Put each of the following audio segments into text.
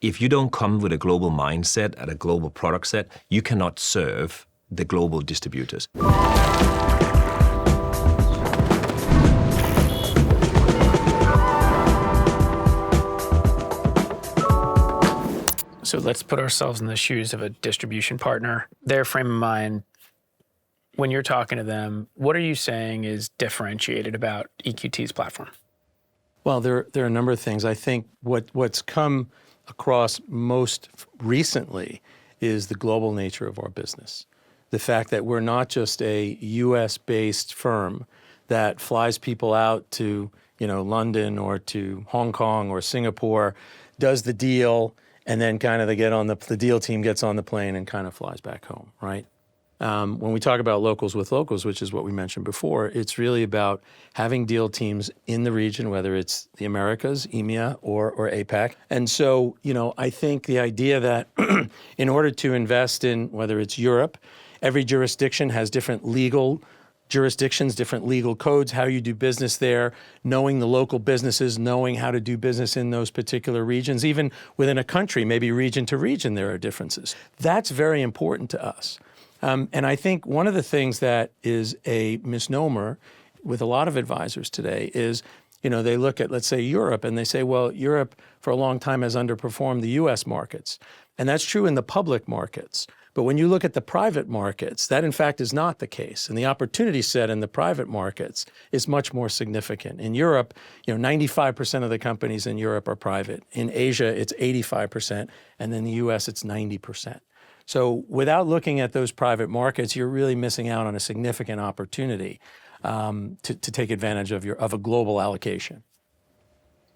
If you don't come with a global mindset and a global product set, you cannot serve the global distributors. So let's put ourselves in the shoes of a distribution partner. Their frame of mind, when you're talking to them, what are you saying is differentiated about EQT's platform? Well, there are a number of things. I think what's come across most recently is the global nature of our business. The fact that we're not just a US-based firm that flies people out to, London or to Hong Kong or Singapore, does the deal, and then kind of the deal team gets on the plane and kind of flies back home, right? When we talk about locals with locals, which is what we mentioned before, it's really about having deal teams in the region, whether it's the Americas, EMEA, or APAC. And so, I think the idea that in order to invest in, whether it's Europe, every jurisdiction has different legal jurisdictions, different legal codes, how you do business there, knowing the local businesses, knowing how to do business in those particular regions. Even within a country, maybe region to region, there are differences. That's very important to us. And I think one of the things that is a misnomer with a lot of advisors today is, they look at, let's say, Europe, and they say, well, Europe for a long time has underperformed the US markets. And that's true in the public markets. But when you look at the private markets, that in fact is not the case. And the opportunity set in the private markets is much more significant. In Europe, 95% of the companies in Europe are private. In Asia, it's 85%. And in the US, it's 90%. So without looking at those private markets, you're really missing out on a significant opportunity to take advantage of a global allocation.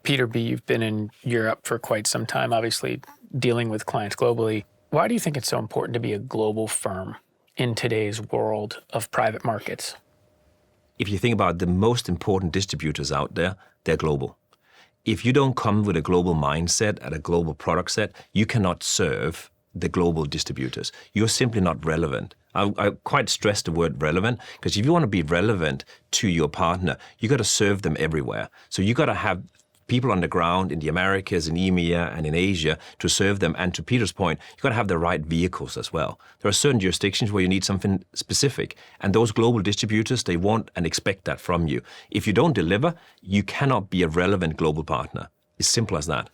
Peter B., you've been in Europe for quite some time, obviously dealing with clients globally. Why do you think it's so important to be a global firm in today's world of private markets? If you think about the most important distributors out there, they're global. If you don't come with a global mindset and a global product set, you cannot serve the global distributors. You're simply not relevant. I quite stress the word relevant, because if you want to be relevant to your partner, you got to serve them everywhere. So you got to have people on the ground in the Americas, in EMEA, and in Asia to serve them. And to Peter's point, you got to have the right vehicles as well. There are certain jurisdictions where you need something specific, and those global distributors, they want and expect that from you. If you don't deliver, you cannot be a relevant global partner. It's simple as that.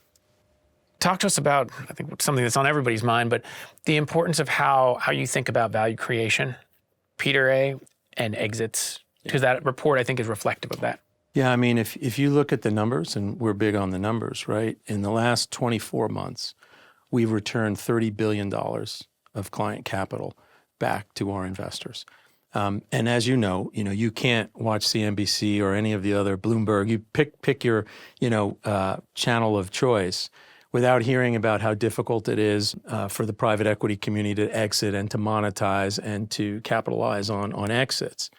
Talk to us about, I think, something that's on everybody's mind, but the importance of how you think about value creation, Peter A., and exits, because that report, I think, is reflective of that. Yeah, I mean, if you look at the numbers, and we're big on the numbers, right? In the last 24 months, we've returned $30 billion of client capital back to our investors. And as you know, you can't watch CNBC or any of the other Bloomberg. You pick your, channel of choice without hearing about how difficult it is for the private equity community to exit and to monetize and to capitalize on exits.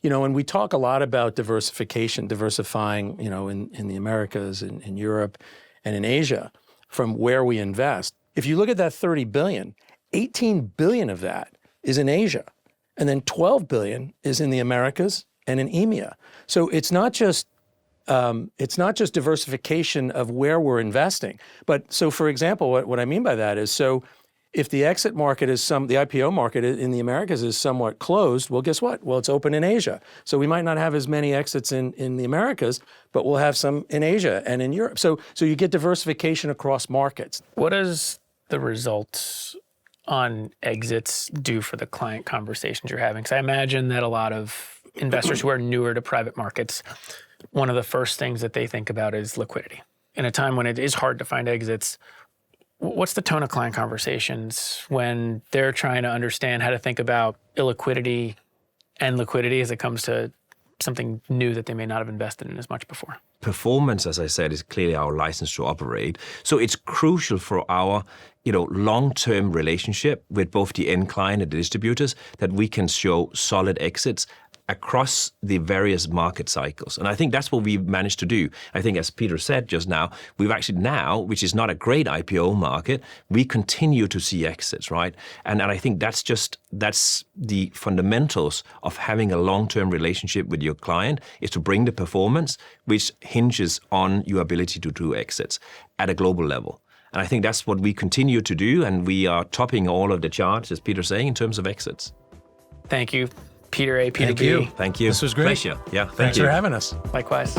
And we talk a lot about diversification, diversifying, in the Americas, in Europe, and in Asia from where we invest. If you look at that 30 billion, 18 billion of that is in Asia, and then 12 billion is in the Americas and in EMEA. So it's not just diversification of where we're investing. But so, for example, what I mean by that is, so if the exit market is the IPO market in the Americas is somewhat closed, well, guess what? Well, it's open in Asia. So we might not have as many exits in the Americas, but we'll have some in Asia and in Europe. So you get diversification across markets. What does the results on exits do for the client conversations you're having? Because I imagine that a lot of investors who are newer to private markets, one of the first things that they think about is liquidity. In a time when it is hard to find exits, what's the tone of client conversations when they're trying to understand how to think about illiquidity and liquidity as it comes to something new that they may not have invested in as much before? Performance, as I said, is clearly our license to operate. So it's crucial for our long-term relationship with both the end client and the distributors that we can show solid exits across the various market cycles. And I think that's what we've managed to do. I think, as Peter said just now, we've actually now, which is not a great IPO market, we continue to see exits, right? And I think that's the fundamentals of having a long-term relationship with your client, is to bring the performance, which hinges on your ability to do exits at a global level. And I think that's what we continue to do, and we are topping all of the charts, as Peter's saying, in terms of exits. Thank you, Peter A, Peter Thank B. you. Thank you. This was great. Pleasure. Yeah, Thanks thank you. for having us. Likewise.